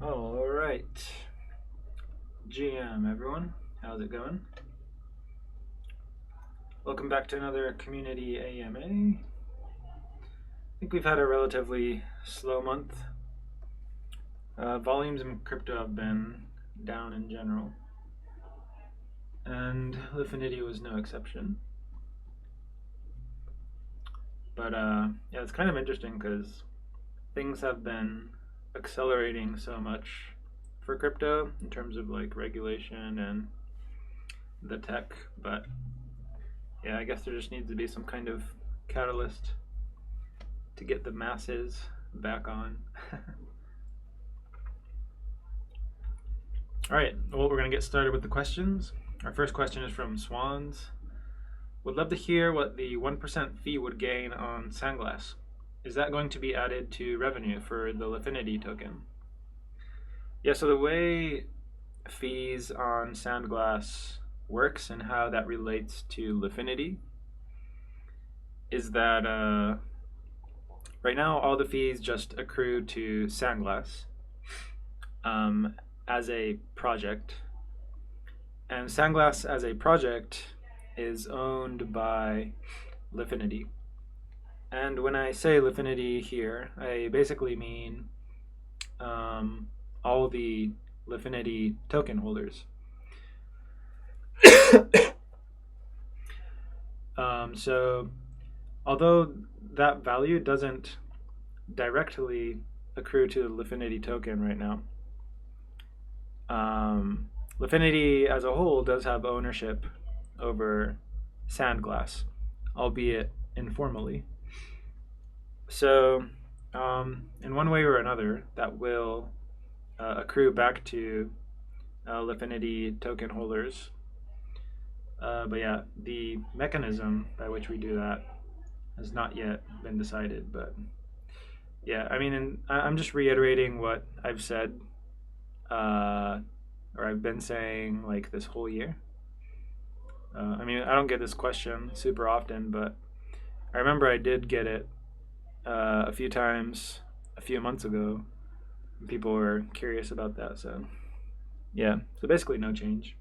All right. GM, everyone. How's it going? Welcome back to another Community AMA. I think we've had a relatively slow month. Volumes in crypto have been down in general, and Lifinity was no exception. But yeah, it's kind of interesting because things have been accelerating so much for crypto in terms of like regulation and the tech, but yeah, I guess there just needs to be some kind of catalyst to get the masses back on. All right, well, we're going to get started with the questions. Our first question is from Swans. Would love to hear what the 1% fee would gain on Sandglass. Is that going to be added to revenue for the Lifinity token? Yeah, so the way fees on Sandglass works and how that relates to Lifinity is that right now all the fees just accrue to Sandglass as a project. And Sandglass as a project is owned by Lifinity. And when I say Lifinity here, I basically mean all the Lifinity token holders. So, although that value doesn't directly accrue to the Lifinity token right now, Lifinity as a whole does have ownership over Sandglass, albeit informally. So, in one way or another, that will accrue back to Lifinity token holders. But yeah, the mechanism by which we do that has not yet been decided. But yeah, I mean, I'm just reiterating what I've said, or I've been saying like this whole year. I mean, I don't get this question super often, but I remember I did get it a few times a few months ago. People were curious about that, so yeah. So basically, no change.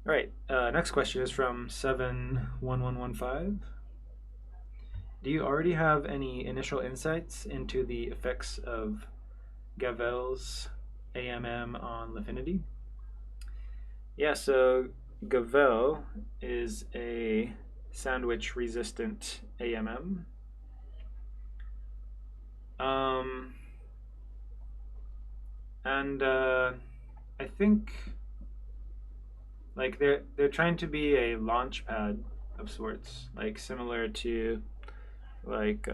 All right. Next question is from 71115. Do you already have any initial insights into the effects of Gavel's AMM on Lifinity? Yeah, so Gavel is a sandwich resistant AMM. And I think like they're trying to be a launch pad of sorts, like similar to like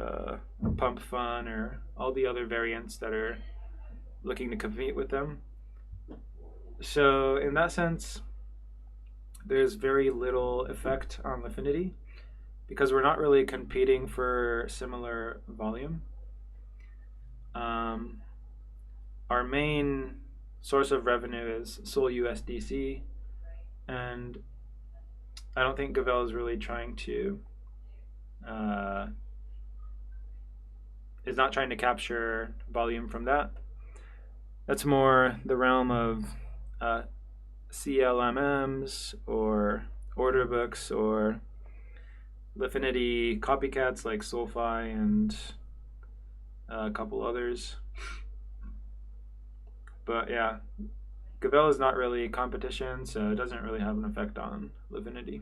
Pump Fun or all the other variants that are looking to compete with them. So in that sense, there's very little effect on Lifinity because we're not really competing for similar volume. Um, our main source of revenue is Sol USDC, and I don't think Gavel is really trying to is not trying to capture volume from that. That's more the realm of CLMMs or order books or Lifinity copycats like SolFi and a couple others. But yeah, Gavel is not really competition, so it doesn't really have an effect on Lifinity.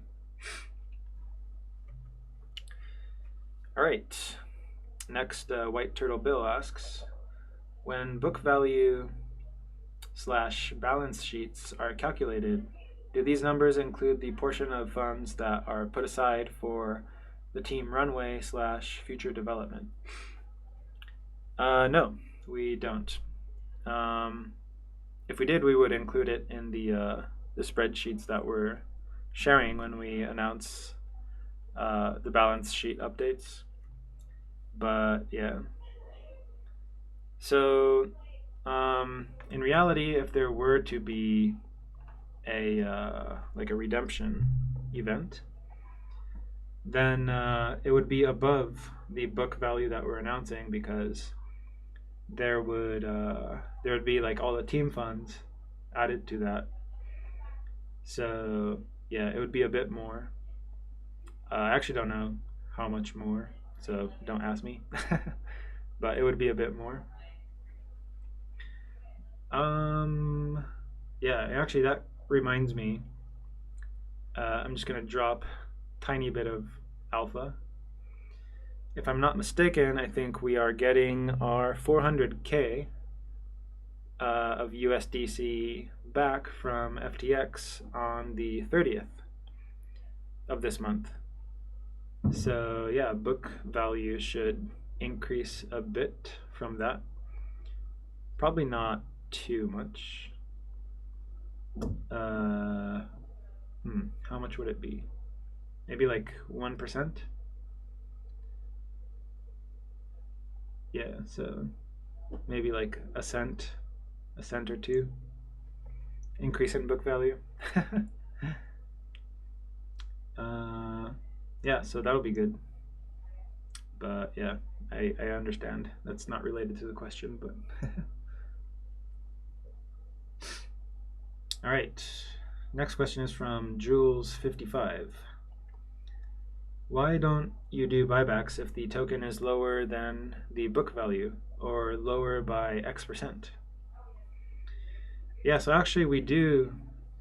All right. Next, White Turtle Bill asks, when book value / balance sheets are calculated, do these numbers include the portion of funds that are put aside for the team runway / future development? No, we don't. If we did, we would include it in the spreadsheets that we're sharing when we announce the balance sheet updates. But yeah. So in reality, if there were to be a like a redemption event, then it would be above the book value that we're announcing because there would be like all the team funds added to that. So yeah, it would be a bit more. I actually don't know how much more, so don't ask me. But it would be a bit more. Um, yeah, actually, that reminds me. I'm just gonna drop a tiny bit of alpha. If I'm not mistaken, I think we are getting our 400K of USDC back from FTX on the 30th of this month. So yeah, book value should increase a bit from that. Probably not too much. How much would it be? Maybe like 1%. Yeah, so maybe like a cent or two increase in book value. Yeah, so that'll be good. But yeah, I understand that's not related to the question, but all right. Next question is from Jules55. Why don't you do buybacks if the token is lower than the book value or lower by X%? Yeah, so actually we do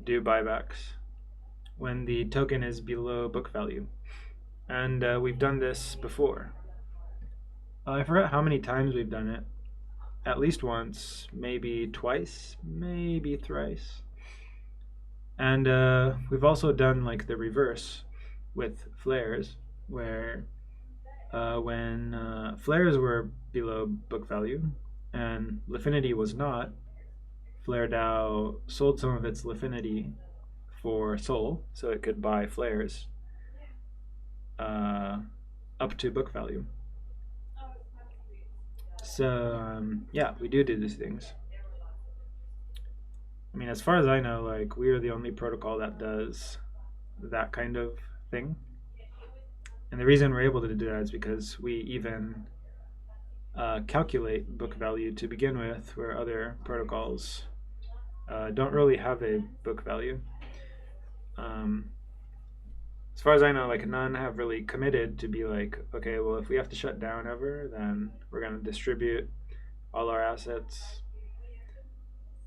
buybacks when the token is below book value. And we've done this before. I forgot how many times we've done it. At least once, maybe twice, maybe thrice. And we've also done like the reverse with flares, where when flares were below book value and Lifinity was not, FlareDAO sold some of its Lifinity for Sol so it could buy flares up to book value. So yeah, we do these things. I mean, as far as I know, like we are the only protocol that does that kind of thing. And the reason we're able to do that is because we even calculate book value to begin with, where other protocols don't really have a book value. As far as I know, like none have really committed to be like, okay, well, if we have to shut down ever, then we're going to distribute all our assets.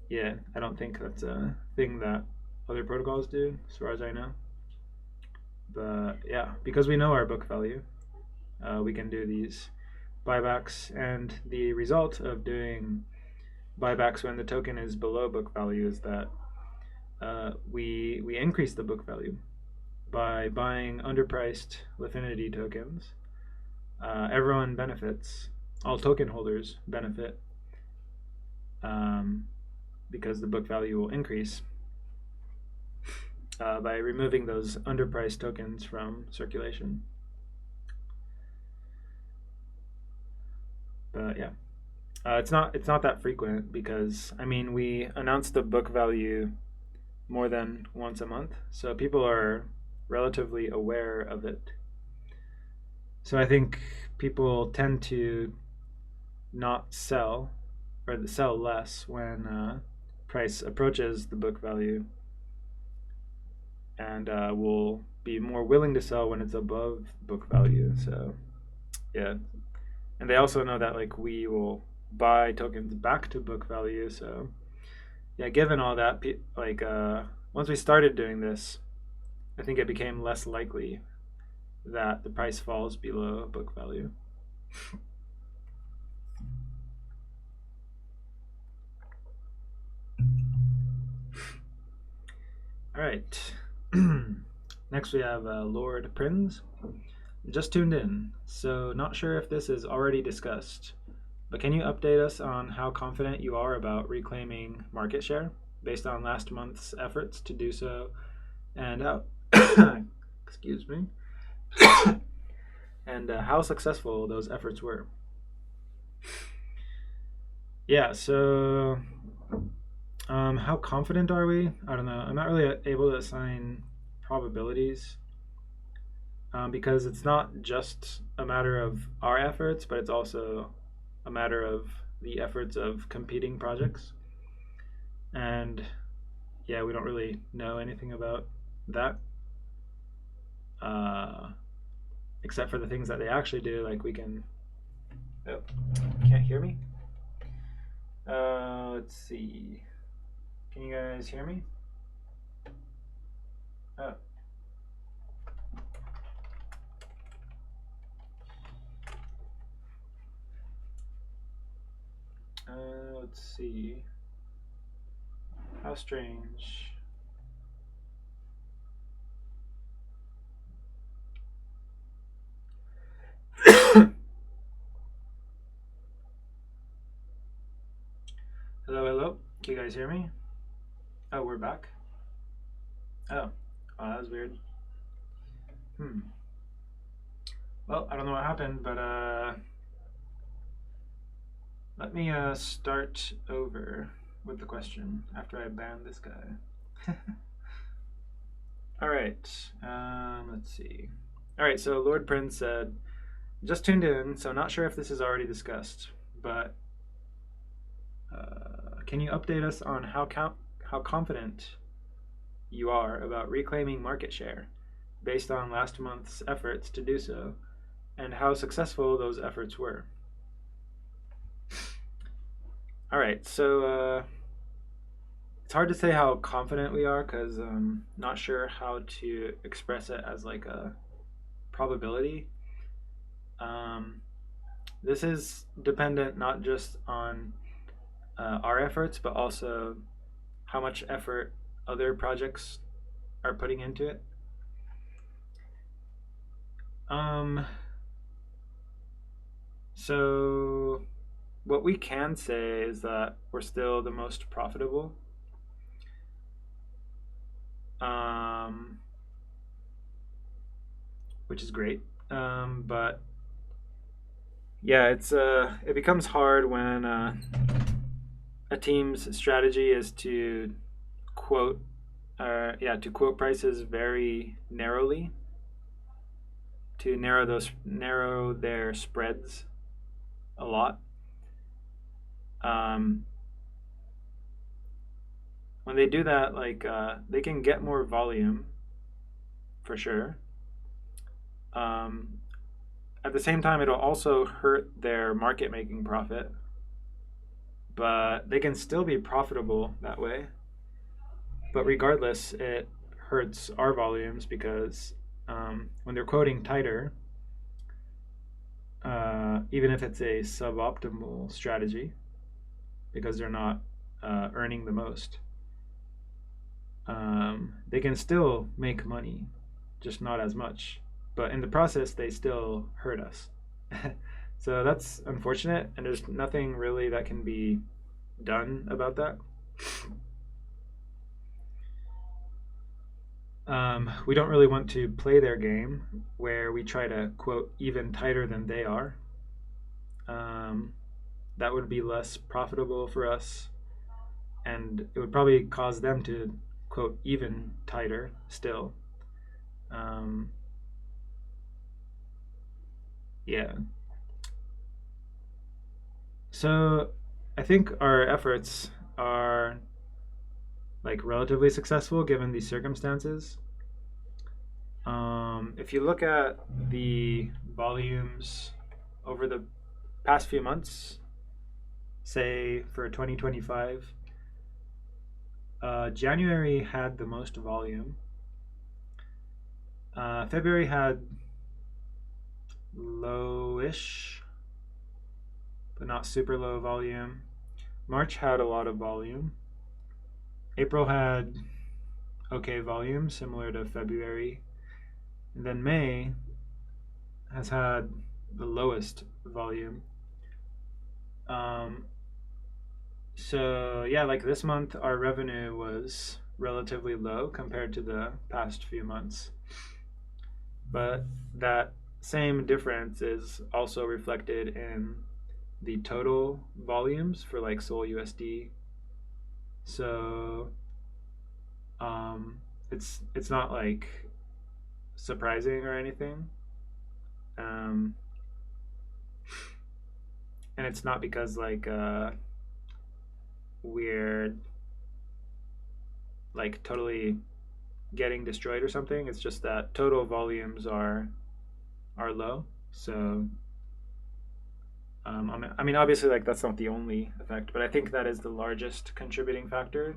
Yeah, I don't think that's a thing that other protocols do, as far as I know. But yeah, because we know our book value, we can do these buybacks, and the result of doing buybacks when the token is below book value is that we increase the book value by buying underpriced Lifinity tokens. Everyone benefits. All token holders benefit because the book value will increase by removing those underpriced tokens from circulation. But yeah, it's not that frequent because I mean we announce the book value more than once a month, so people are relatively aware of it. So I think people tend to not sell or sell less when price approaches the book value, and will be more willing to sell when it's above book value. So yeah, and they also know that like we will buy tokens back to book value. So yeah, given all that, like once we started doing this, I think it became less likely that the price falls below book value. All right. Next we have Lord Prinz. Just tuned in, so not sure if this is already discussed, but can you update us on how confident you are about reclaiming market share based on last month's efforts to do so, and how excuse me, and how successful those efforts were? Yeah, so how confident are we? I don't know. I'm not really able to assign probabilities because it's not just a matter of our efforts, but it's also a matter of the efforts of competing projects. And yeah, we don't really know anything about that, uh, except for the things that they actually do. Like we can. Oh, can't hear me? Let's see. Can you guys hear me? Oh. Let's see. How strange. Hello, hello. Can you guys hear me? Oh, we're back. Oh, that was weird. Well, I don't know what happened, but let me start over with the question after I ban this guy. All right. Let's see. All right. So Lord Prince said, "Just tuned in, so not sure if this is already discussed, but can you update us on how confident you are about reclaiming market share based on last month's efforts to do so, and how successful those efforts were?" All right, so it's hard to say how confident we are because I'm not sure how to express it as like a probability. Um, this is dependent not just on our efforts, but also how much effort other projects are putting into it. So what we can say is that we're still the most profitable. Which is great. But yeah, it becomes hard when a team's strategy is to quote to quote prices very narrowly, to narrow their spreads a lot. When they do that, like they can get more volume for sure. At the same time, it'll also hurt their market making profit, but they can still be profitable that way. But regardless, it hurts our volumes because when they're quoting tighter, even if it's a suboptimal strategy, because they're not earning the most, they can still make money, just not as much. But in the process, they still hurt us. So that's unfortunate, and there's nothing really that can be done about that. We don't really want to play their game where we try to quote even tighter than they are. That would be less profitable for us, and it would probably cause them to quote even tighter still. Yeah. So I think our efforts are like relatively successful given these circumstances. If you look at the volumes over the past few months, say for 2025, January had the most volume. February had lowish, but not super low volume. March had a lot of volume. April had okay volume, similar to February. And then May has had the lowest volume. So yeah, like this month, our revenue was relatively low compared to the past few months. But that same difference is also reflected in the total volumes for like Sol USD. So it's not like surprising or anything. And it's not because like we're like totally getting destroyed or something. It's just that total volumes are low. So I mean, obviously, like that's not the only effect, but I think that is the largest contributing factor.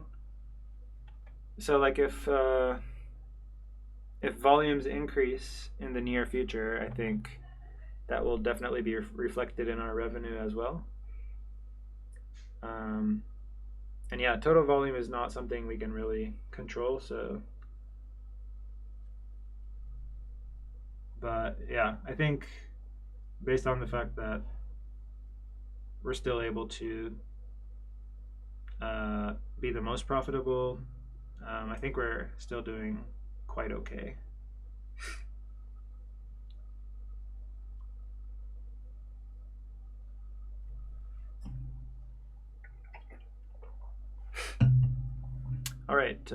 So, like, if volumes increase in the near future, I think that will definitely be reflected in our revenue as well. Um, and yeah, total volume is not something we can really control. So, but yeah, I think based on the fact that we're still able to be the most profitable, I think we're still doing quite okay. All right,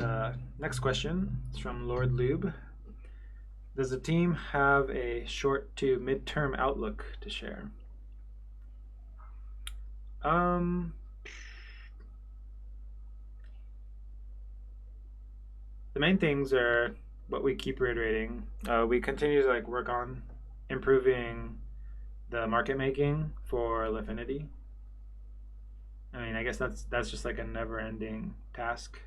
next question is from Lord Lube. Does the team have a short to midterm outlook to share? Um, the main things are what we keep reiterating. We continue to like work on improving the market making for Lifinity. I mean, I guess that's just like a never-ending task.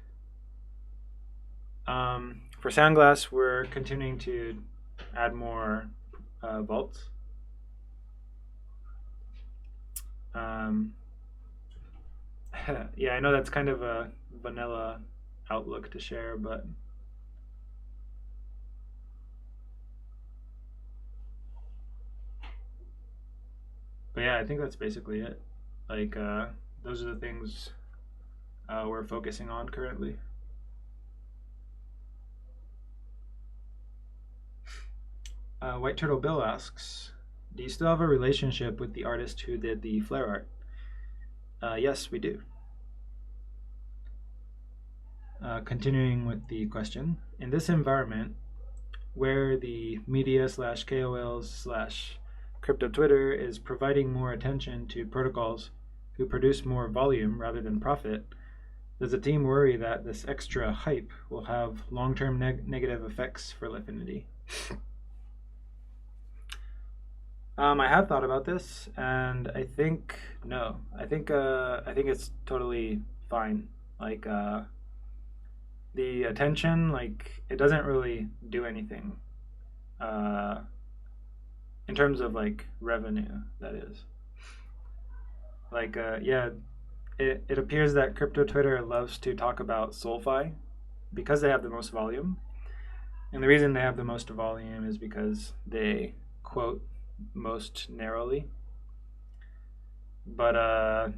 For Soundglass, we're continuing to add more vaults. Um, yeah, I know that's kind of a vanilla outlook to share, but yeah, I think that's basically it. Like those are the things we're focusing on currently. White Turtle Bill asks, "Do you still have a relationship with the artist who did the flare art?" Yes, we do. Continuing with the question, in this environment where the media slash KOLs slash crypto Twitter is providing more attention to protocols who produce more volume rather than profit, does the team worry that this extra hype will have long-term negative effects for Lifinity? I have thought about this, and I think no. I think it's totally fine. Like the attention, like it doesn't really do anything uh, in terms of like revenue. That is like yeah, it appears that crypto Twitter loves to talk about SolFi because they have the most volume, and the reason they have the most volume is because they quote most narrowly. But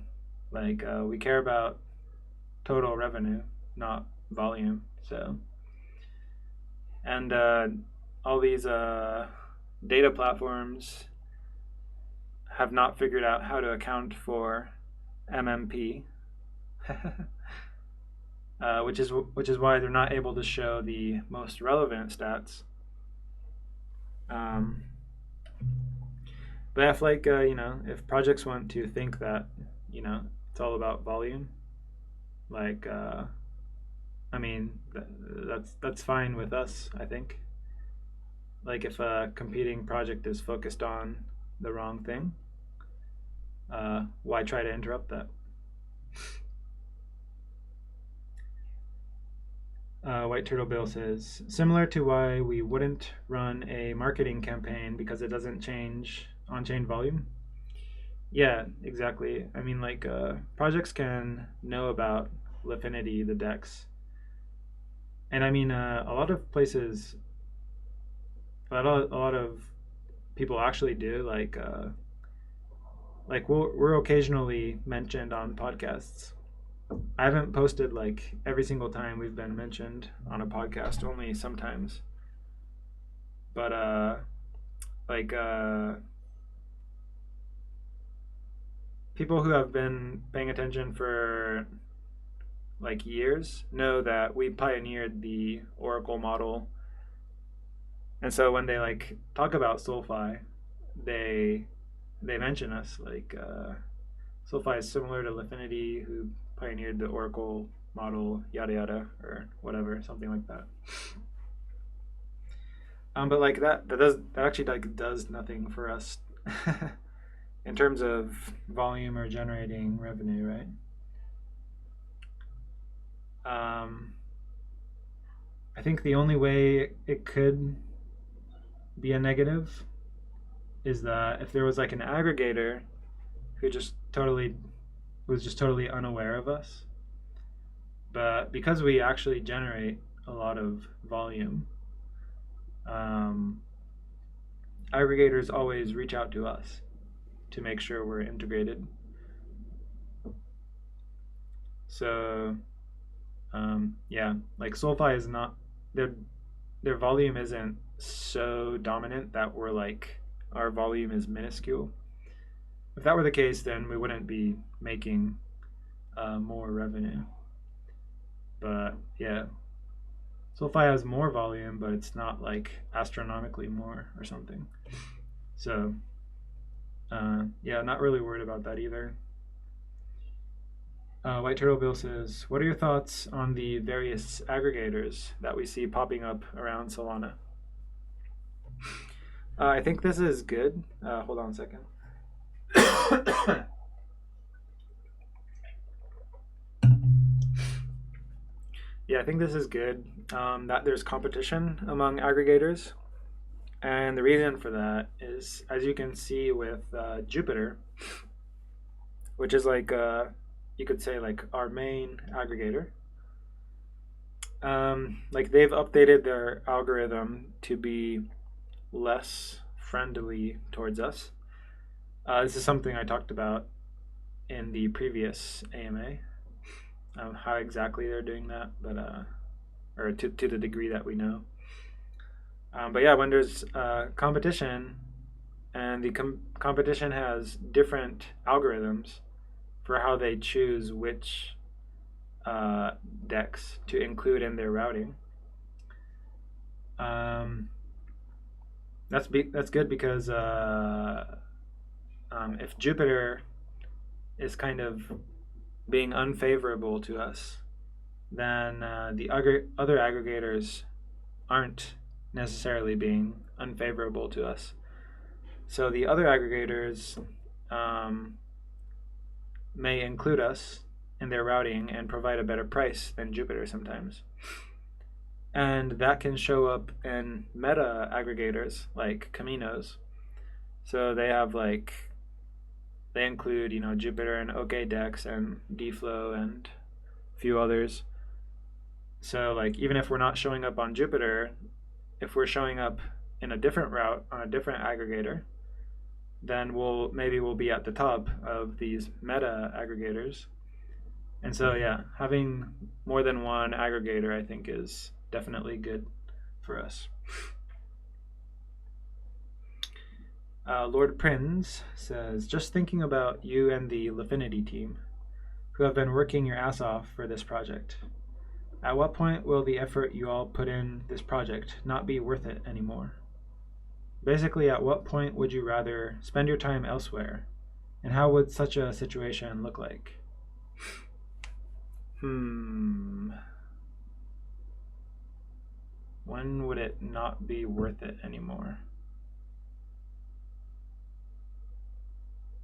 we care about total revenue, not volume. So and all these data platforms have not figured out how to account for MMP, which is why they're not able to show the most relevant stats. Um, but if if projects want to think that it's all about volume, like I mean that's fine with us. I think like if a competing project is focused on the wrong thing, why try to interrupt that? White Turtle Bill says, similar to why we wouldn't run a marketing campaign because it doesn't change on chain volume. Yeah, exactly. I mean, like, projects can know about Lifinity, the DEX. And I mean, a lot of places, a lot of people actually do. Like we're occasionally mentioned on podcasts. I haven't posted like every single time we've been mentioned on a podcast, only sometimes. But like people who have been paying attention for like years know that we pioneered the Oracle model. And so when they like talk about SolFi, they they mention us like SoFi is similar to Lifinity, who pioneered the Oracle model, yada yada, or whatever, something like that. But like that actually like does nothing for us in terms of volume or generating revenue, right? I think the only way it could be a negative is that if there was like an aggregator who was just totally unaware of us. But because we actually generate a lot of volume, aggregators always reach out to us to make sure we're integrated. So yeah, like SoFi is not their volume isn't so dominant that we're like our volume is minuscule. If that were the case, then we wouldn't be making more revenue. But yeah, SoFi has more volume, but it's not like astronomically more or something. So yeah, not really worried about that either. White Turtle Bill says, "What are your thoughts on the various aggregators that we see popping up around Solana?" I think this is good. Hold on a second. Yeah, I think this is good. That there's competition among aggregators, and the reason for that is, as you can see with Jupiter, which is like you could say like our main aggregator. Like they've updated their algorithm to be less friendly towards us. This is something I talked about in the previous AMA, how exactly they're doing that, but or to the degree that we know. But yeah, when there's competition, and the competition has different algorithms for how they choose which DEX to include in their routing. That's good because if Jupiter is kind of being unfavorable to us, then the other aggregators aren't necessarily being unfavorable to us. So the other aggregators may include us in their routing and provide a better price than Jupiter sometimes. And that can show up in meta aggregators like Caminos. So they have like they include Jupiter and OKDex and DFlow and a few others. So like even if we're not showing up on Jupiter, if we're showing up in a different route on a different aggregator, then we'll be at the top of these meta aggregators. And so yeah, having more than one aggregator I think is definitely good for us. Lord Prinz says, just thinking about you and the Lifinity team, who have been working your ass off for this project. At what point will the effort you all put in this project not be worth it anymore? Basically, at what point would you rather spend your time elsewhere? And how would such a situation look like? When would it not be worth it anymore?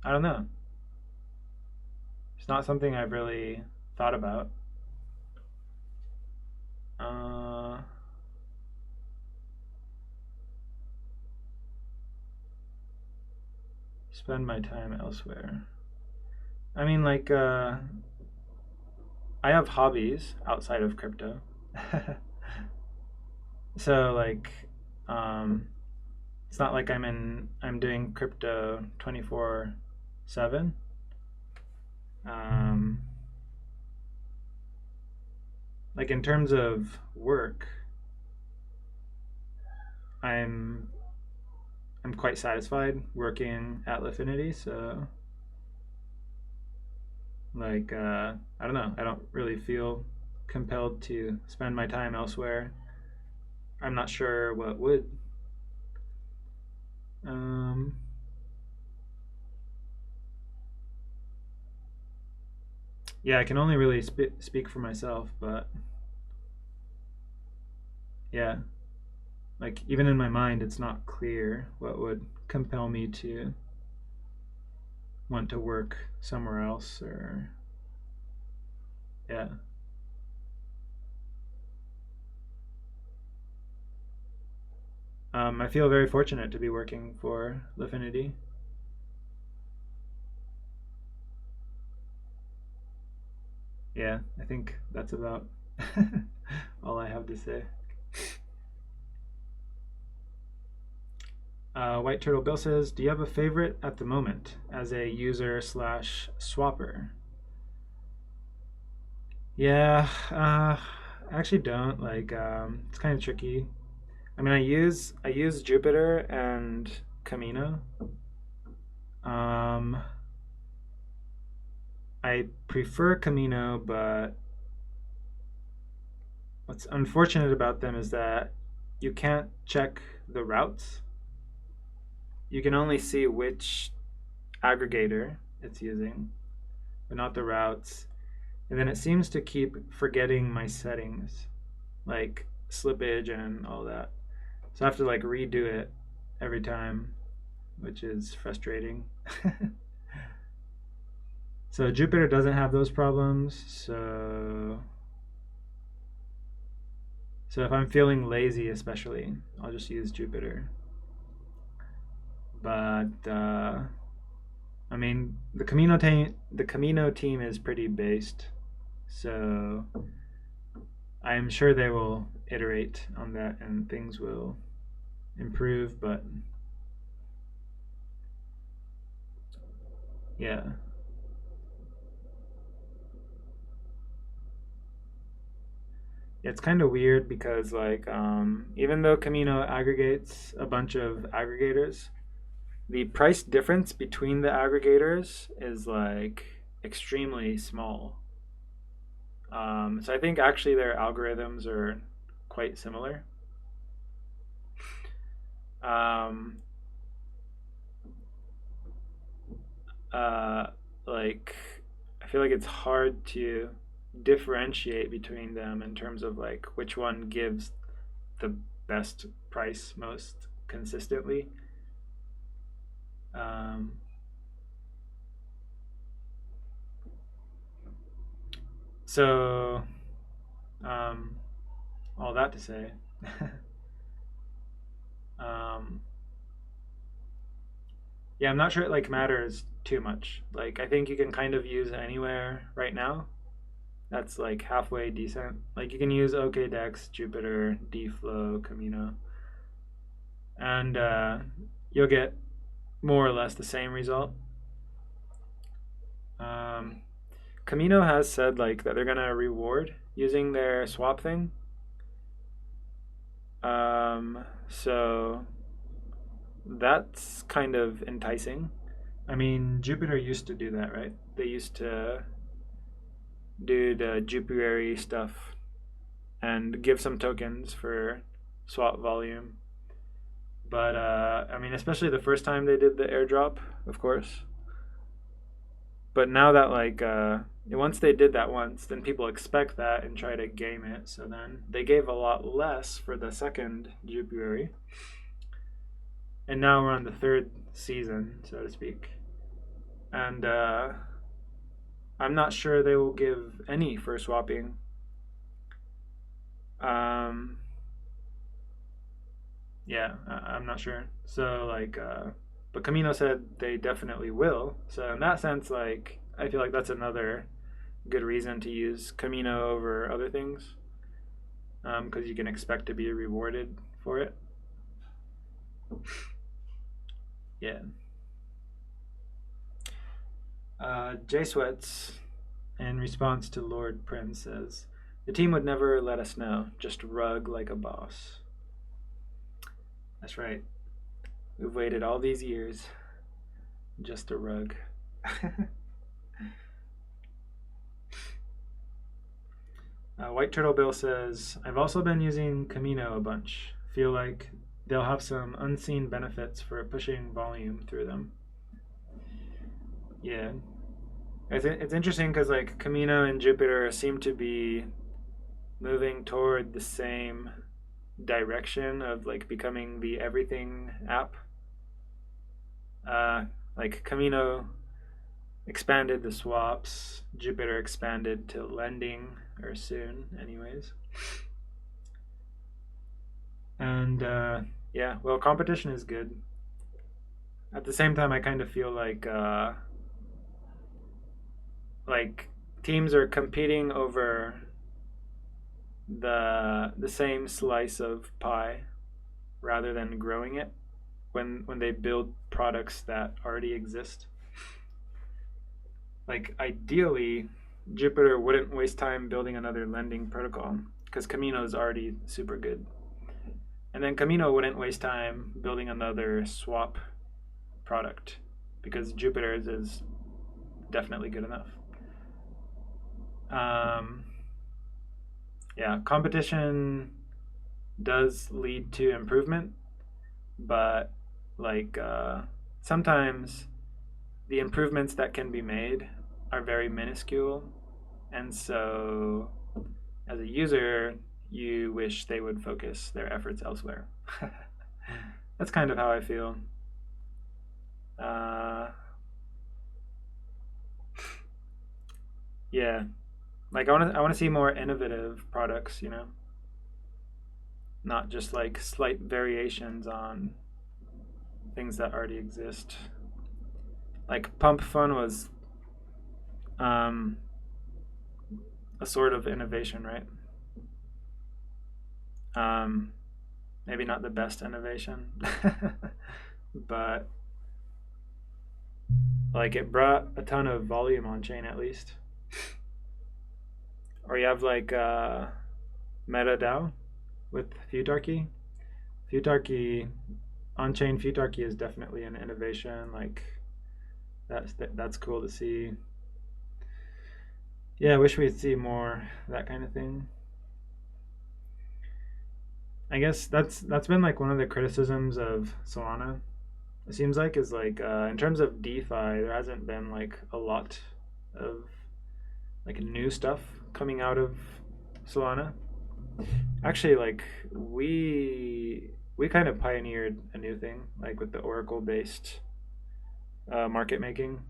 I don't know. It's not something I've really thought about. Spend my time elsewhere. I mean, like, I have hobbies outside of crypto. So, like, it's not like I'm doing crypto 24/7. Like in terms of work, I'm quite satisfied working at Lifinity. So like I don't know, I don't really feel compelled to spend my time elsewhere. I'm not sure what would. Yeah, I can only really speak for myself, but yeah, like even in my mind, it's not clear what would compel me to want to work somewhere else or yeah. I feel very fortunate to be working for Lifinity. Yeah, I think that's about all I have to say. White Turtle Bill says, "Do you have a favorite at the moment as a user slash swapper?" Yeah, I actually don't like. It's kind of tricky. I mean, I use Jupiter and Camino. Um, I prefer Camino, but what's unfortunate about them is that you can't check the routes. You can only see which aggregator it's using, but not the routes. And then it seems to keep forgetting my settings, like slippage and all that. So I have to like redo it every time, which is frustrating. So Jupiter doesn't have those problems. So if I'm feeling lazy, especially, I'll just use Jupiter. But I mean, the Camino team is pretty based, so I'm sure they will iterate on that and things will improve. But yeah, it's kind of weird because like even though Camino aggregates a bunch of aggregators, the price difference between the aggregators is like extremely small. So I think actually their algorithms are quite similar. Um, uh, like I feel like it's hard to differentiate between them in terms of like which one gives the best price most consistently. Um, so um, all that to say, um, yeah, I'm not sure it like matters too much. Like I think you can kind of use anywhere right now. That's like halfway decent. Like you can use OKDex, Jupiter, DFlow, Camino, and you'll get more or less the same result. Um, Camino has said like that they're gonna reward using their swap thing. So that's kind of enticing. I mean, Jupiter used to do that, right? They used to do the Jupiter stuff and give some tokens for swap volume. But I mean, especially the first time they did the airdrop, of course. But now that like once they did that once, then people expect that and try to game it. So then they gave a lot less for the second Jupiter, and now we're on the third season, so to speak. And I'm not sure they will give any for swapping. Um, yeah, I'm not sure. So like, but Camino said they definitely will. So in that sense, like, I feel like that's another good reason to use Camino over other things, because you can expect to be rewarded for it. Yeah. J Sweats, in response to Lord Prince, says, "The team would never let us know, just rug like a boss." That's right. We've waited all these years just to rug. White Turtle Bill says, "I've also been using Camino a bunch. Feel like they'll have some unseen benefits for pushing volume through them." Yeah. It's interesting because like Camino and Jupiter seem to be moving toward the same direction of like becoming the everything app. Uh, like Camino expanded the swaps, Jupiter expanded to lending, or soon, anyways. And yeah, well, competition is good. At the same time, I kind of feel like teams are competing over the same slice of pie rather than growing it when they build products that already exist. Like ideally, Jupiter wouldn't waste time building another lending protocol because Camino is already super good. And then Camino wouldn't waste time building another swap product because Jupiter's is definitely good enough. Um, yeah, competition does lead to improvement, but like sometimes the improvements that can be made are very minuscule, and so as a user, you wish they would focus their efforts elsewhere. That's kind of how I feel. Uh, yeah, like I want to see more innovative products, not just like slight variations on things that already exist. Like Pump Fun was um, a sort of innovation, right? Um, maybe not the best innovation, but like it brought a ton of volume on chain at least. Or you have like MetaDAO with Futarchy. Futarchy on chain Futarchy is definitely an innovation. Like that's cool to see. Yeah, I wish we'd see more that kind of thing. I guess that's been like one of the criticisms of Solana. It seems like is like in terms of DeFi, there hasn't been like a lot of like new stuff coming out of Solana. Actually, like we kind of pioneered a new thing, like with the Oracle based market making.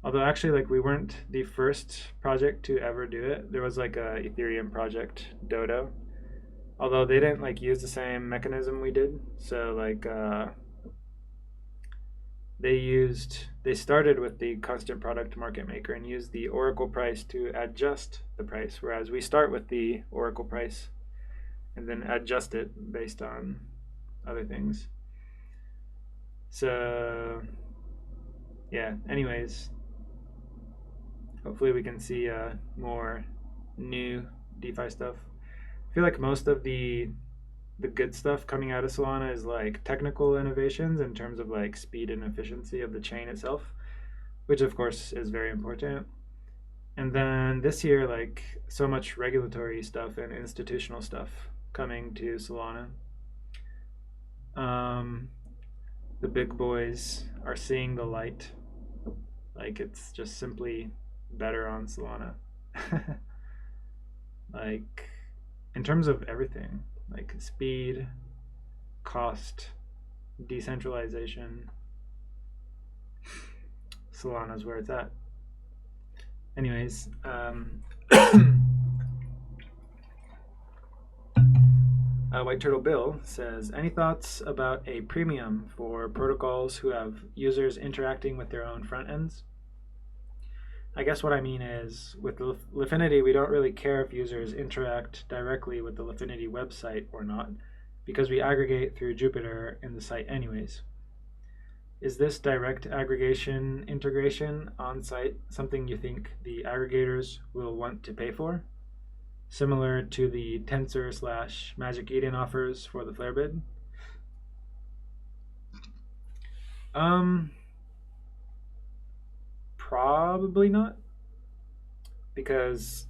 Although actually, like we weren't the first project to ever do it. There was like a Ethereum project, Dodo. Although they didn't like use the same mechanism we did. So like they started with the constant product market maker and used the Oracle price to adjust the price, whereas we start with the Oracle price and then adjust it based on other things. So yeah, anyways, hopefully we can see more new DeFi stuff. I feel like most of the good stuff coming out of Solana is like technical innovations in terms of like speed and efficiency of the chain itself, which of course is very important. And then this year, like so much regulatory stuff and institutional stuff coming to Solana. Um, the big boys are seeing the light. Like it's just simply better on Solana. Like in terms of everything, like speed, cost, decentralization, Solana's where it's at. Anyways, White Turtle Bill says, any thoughts about a premium for protocols who have users interacting with their own front ends? I guess what I mean is with Lifinity, we don't really care if users interact directly with the Lifinity website or not, because we aggregate through Jupiter in the site anyways. Is this direct aggregation integration on site something you think the aggregators will want to pay for? Similar to the Tensor / Magic Eden offers for the Flare bid? Probably not, because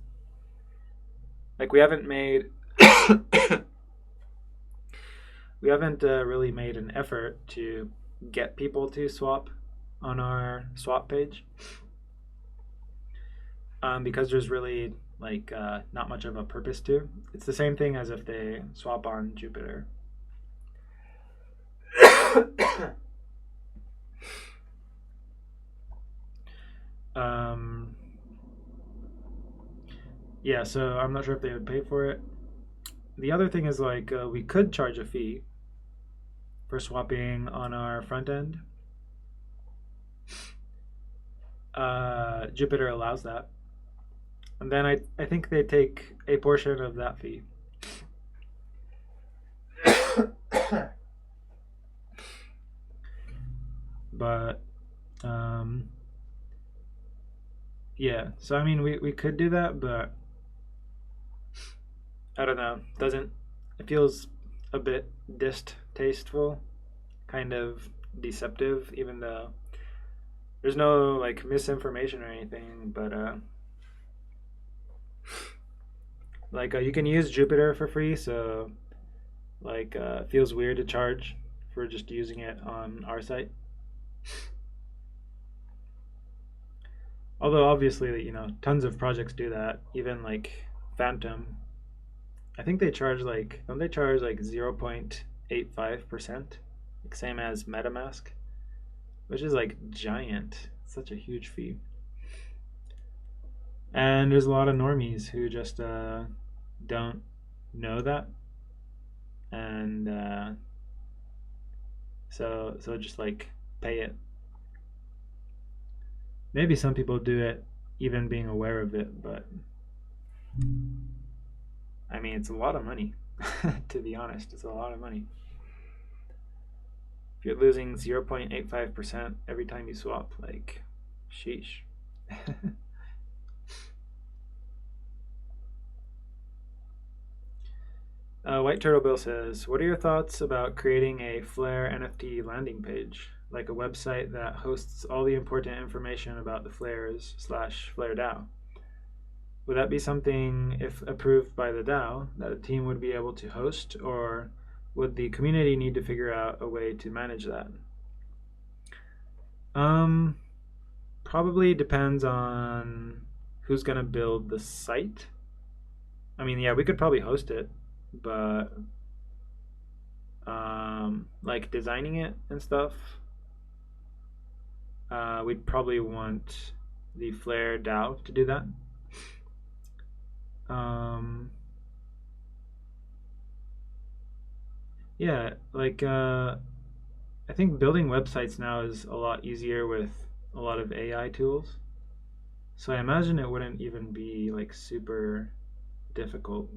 like we haven't really made an effort to get people to swap on our swap page. because there's really like not much of a purpose to. It's the same thing as if they swap on Jupiter. um, yeah, so I'm not sure if they would pay for it. The other thing is like we could charge a fee for swapping on our front end. Jupiter allows that. And then I think they take a portion of that fee. But yeah, so I mean we could do that, but I don't know. Doesn't it feels a bit distasteful, kind of deceptive, even though there's no like misinformation or anything, but like you can use Jupiter for free, so like it feels weird to charge for just using it on our site. Although obviously, tons of projects do that. Even like Phantom, I think they charge like don't they charge like 0.85%, like same as MetaMask, which is like giant, such a huge fee. And there's a lot of normies who just don't know that, and so just like pay it. Maybe some people do it even being aware of it, but I mean it's a lot of money. To be honest, it's a lot of money. If you're losing 0.85% every time you swap, like, sheesh. White Turtle Bill says, "What are your thoughts about creating a Flare NFT landing page, like a website that hosts all the important information about the flares slash Flare DAO? Would that be something, if approved by the DAO, that a team would be able to host, or would the community need to figure out a way to manage that?" Um, Probably depends on who's gonna build the site. I mean, yeah, we could probably host it, but like designing it and stuff, we'd probably want the Flare DAO to do that. Um, yeah, like I think building websites now is a lot easier with a lot of AI tools. So I imagine it wouldn't even be like super difficult,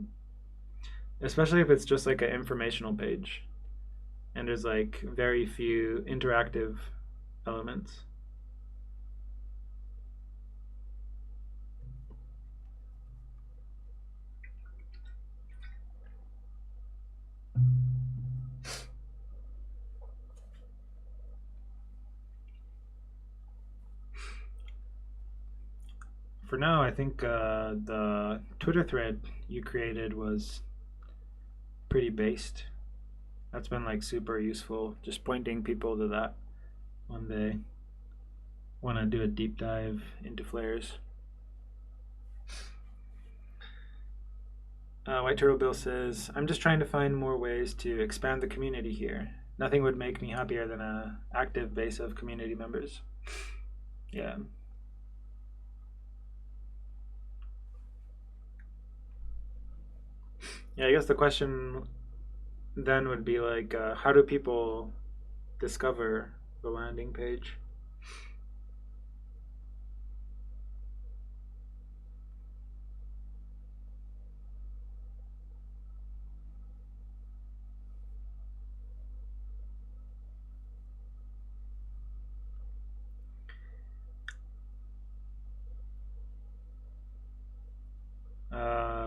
especially if it's just like an informational page and there's like very few interactive elements. For now, I think the Twitter thread you created was pretty based. That's been like super useful, just pointing people to that when they want to do a deep dive into flares. White Turtle Bill says, "I'm just trying to find more ways to expand the community here. Nothing would make me happier than an active base of community members." Yeah. Yeah, I guess the question then would be like, how do people discover the landing page?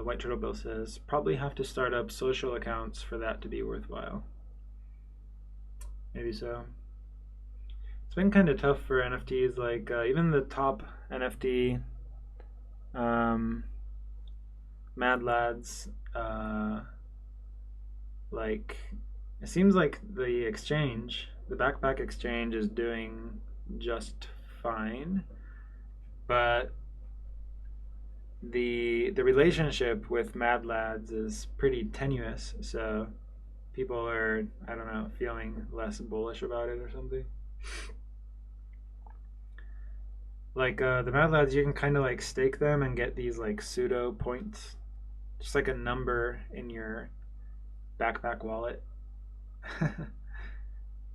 White Turtle Bill says, "Probably have to start up social accounts for that to be worthwhile." Maybe so. It's been kind of tough for NFTs. Like even the top NFT, um, Mad Lads, like it seems like the exchange, the Backpack exchange, is doing just fine, but the relationship with Mad Lads is pretty tenuous, so people are, I don't know, feeling less bullish about it or something. Like the Mad Lads, you can kind of like stake them and get these like pseudo points, just like a number in your backpack wallet,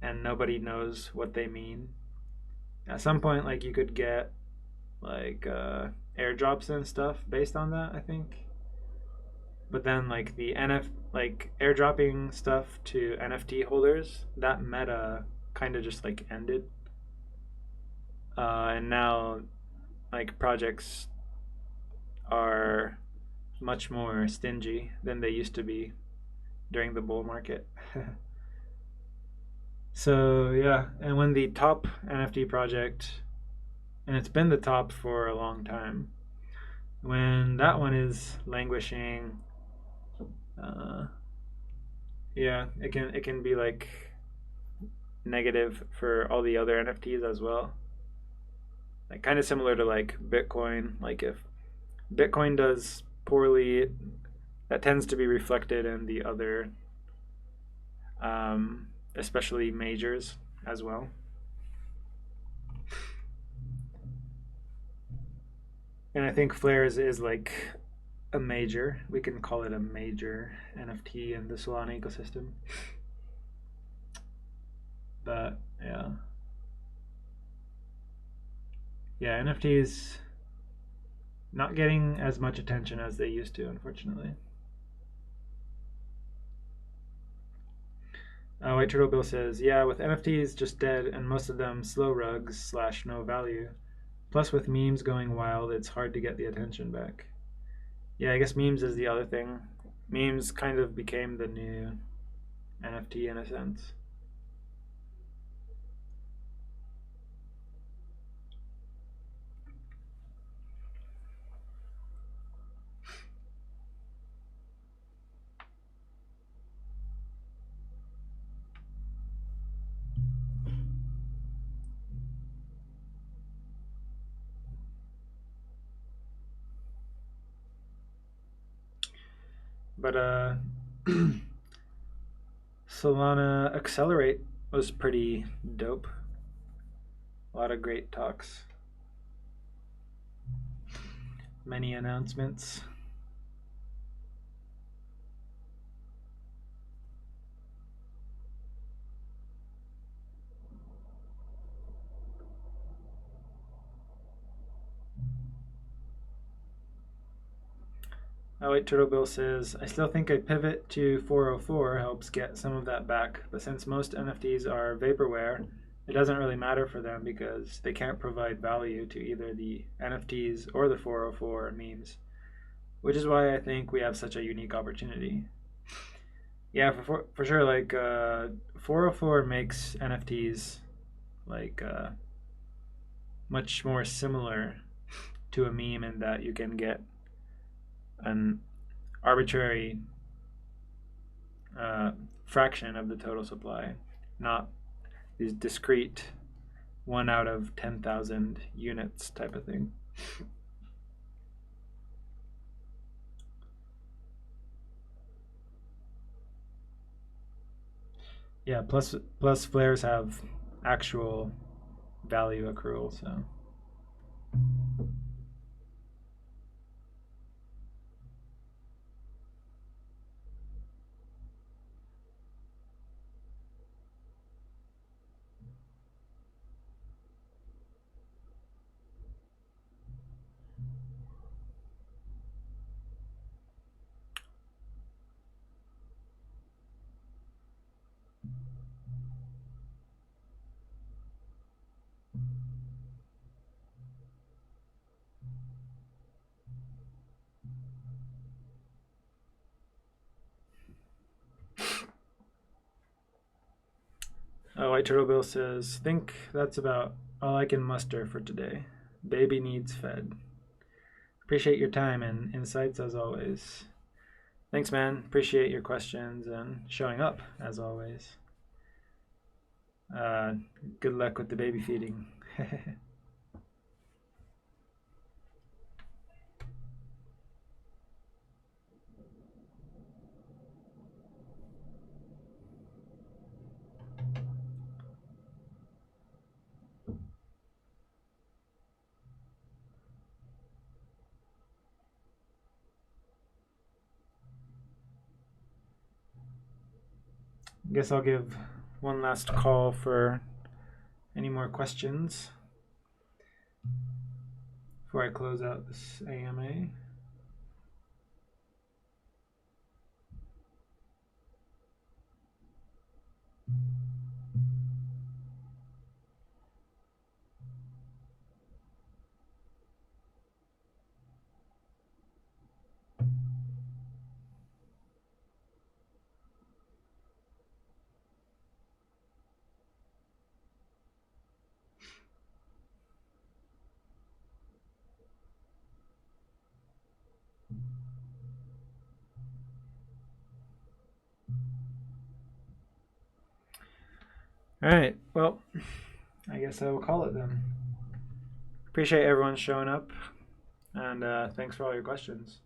and nobody knows what they mean. At some point, like you could get like airdrops and stuff based on that, I think. But then like the NF like airdropping stuff to NFT holders, that meta kind of just like ended, and now like projects are much more stingy than they used to be during the bull market. So yeah, and when the top NFT project, and it's been the top for a long time, when that one is languishing, uh, yeah, it can be like negative for all the other NFTs as well. Like kind of similar to like Bitcoin. Like if Bitcoin does poorly, that tends to be reflected in the other, um, especially majors as well. And I think Flares is like a major. We can call it a major NFT in the Solana ecosystem. But yeah, yeah, NFTs not getting as much attention as they used to, unfortunately. White Turtle Bill says, yeah, with NFTs just dead and most of them slow rugs slash no value. Plus, with memes going wild, it's hard to get the attention back. Yeah, I guess memes is the other thing. Memes kind of became the new NFT in a sense. But Solana Accelerate was pretty dope. A lot of great talks, many announcements. White Turtle Bill says, I still think a pivot to 404 helps get some of that back, but since most NFTs are vaporware, it doesn't really matter for them because they can't provide value to either the NFTs or the 404 memes, which is why I think we have such a unique opportunity. Yeah, for sure. Like 404 makes NFTs like much more similar to a meme in that you can get an arbitrary fraction of the total supply, not these discrete 1 out of 10,000 units type of thing. Yeah, plus flares have actual value accrual, so White Turtle Bill says, think that's about all I can muster for today. Baby needs fed. Appreciate your time and insights as always. Thanks, man. Appreciate your questions and showing up as always. Uh, Good luck with the baby feeding. I guess I'll give one last call for any more questions before I close out this AMA. All right, well, I guess I will call it then. Appreciate everyone showing up, and thanks for all your questions.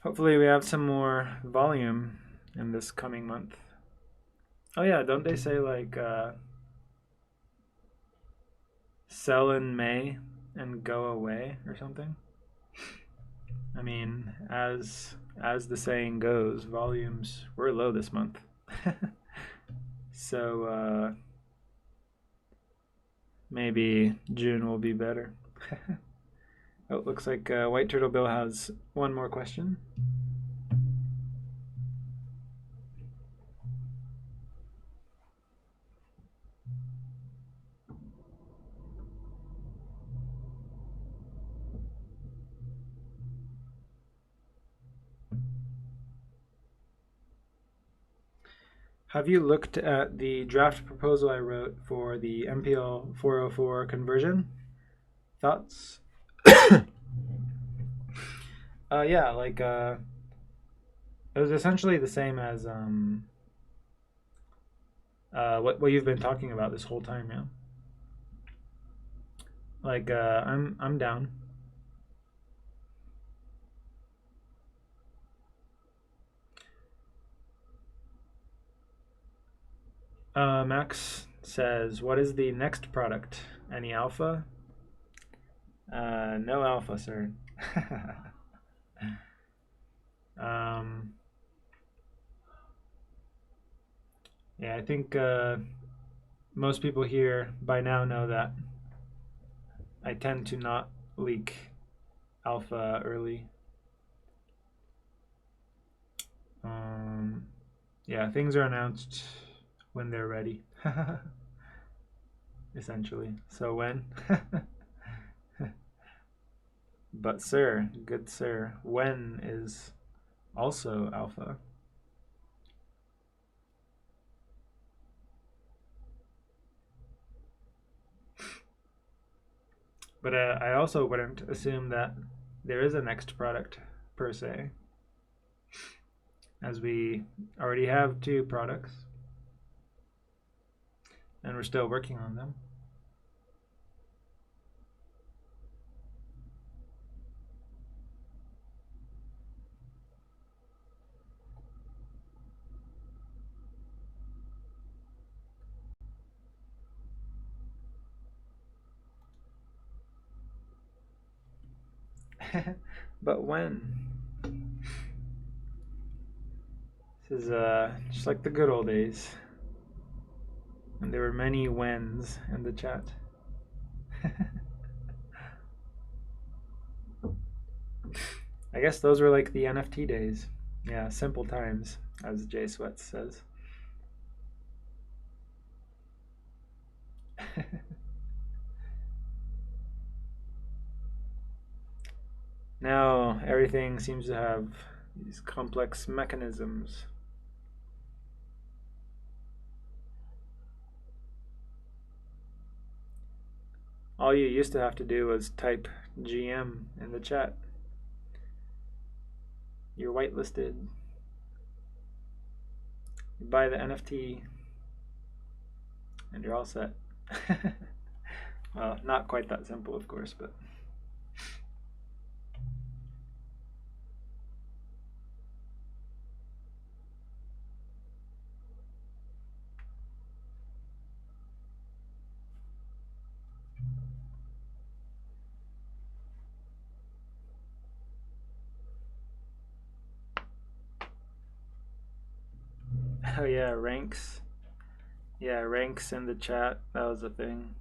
Hopefully we have some more volume in this coming month. Oh yeah, don't they say like sell in May and go away or something? I mean, as the saying goes, volumes were low this month. So maybe June will be better. Oh, it looks like White Turtle Bill has one more question. Have you looked at the draft proposal I wrote for the MPL 404 conversion? Thoughts? Yeah, like it was essentially the same as what you've been talking about this whole time, yeah. Like I'm down. Max says, "What is the next product? Any alpha?" No alpha, sir. um, yeah, I think most people here by now know that I tend to not leak alpha early. Yeah, things are announced when they're ready, essentially. So when? But sir, good sir, when is also alpha. But I also wouldn't assume that there is a next product per se, as we already have 2 products and we're still working on them. But when? This is just like the good old days. And there were many whens in the chat. I guess those were like the NFT days. Yeah, simple times, as Jay Sweats says. Now everything seems to have these complex mechanisms. All you used to have to do was type GM in the chat. You're whitelisted. You buy the NFT and you're all set. Well, not quite that simple, of course, but Oh yeah, ranks. Yeah, ranks in the chat. That was a thing.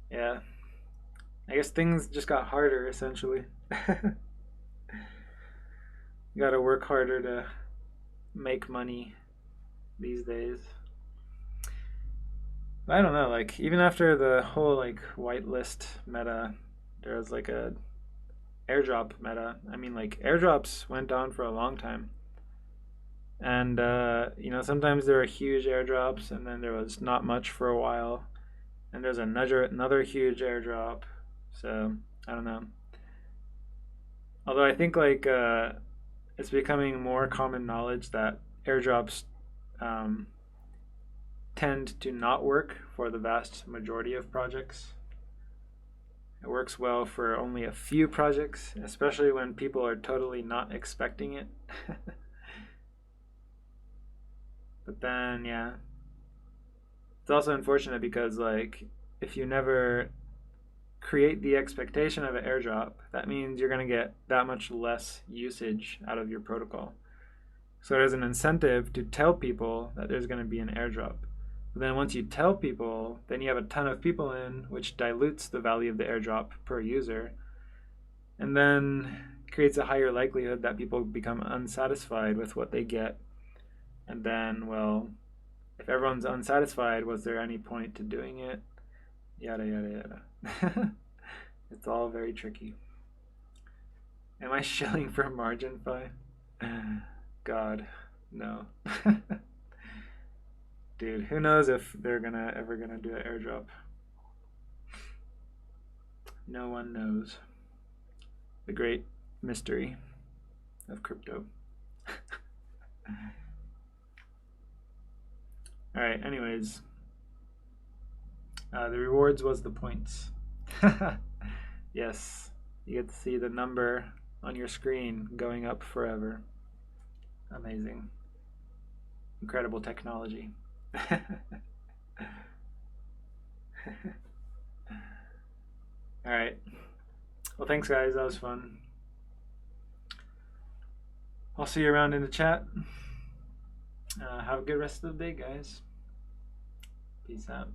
Yeah. I guess things just got harder essentially. You gotta work harder to make money these days. But I don't know, like even after the whole like whitelist meta, there was like a airdrop meta. I mean like airdrops went on for a long time. And sometimes there were huge airdrops and then there was not much for a while. And there's another huge airdrop. So I don't know. Although I think like it's becoming more common knowledge that airdrops um, tend to not work for the vast majority of projects. It works well for only a few projects, especially when people are totally not expecting it. But then, yeah, it's also unfortunate because, like, if you never create the expectation of an airdrop, that means you're going to get that much less usage out of your protocol. So there's an incentive to tell people that there's going to be an airdrop. But then once you tell people, then you have a ton of people in, which dilutes the value of the airdrop per user, and then creates a higher likelihood that people become unsatisfied with what they get. And then, well, if everyone's unsatisfied, was there any point to doing it? Yada, yada, yada. It's all very tricky. Am I shilling for margin fi? God, no. Dude, who knows if they're ever gonna do an airdrop? No one knows. The great mystery of crypto. All right. Anyways, the rewards was the points. Yes, you get to see the number on your screen going up forever. Amazing. Incredible technology. All right. Well, thanks, guys. That was fun. I'll see you around in the chat. Have a good rest of the day, guys. Peace out.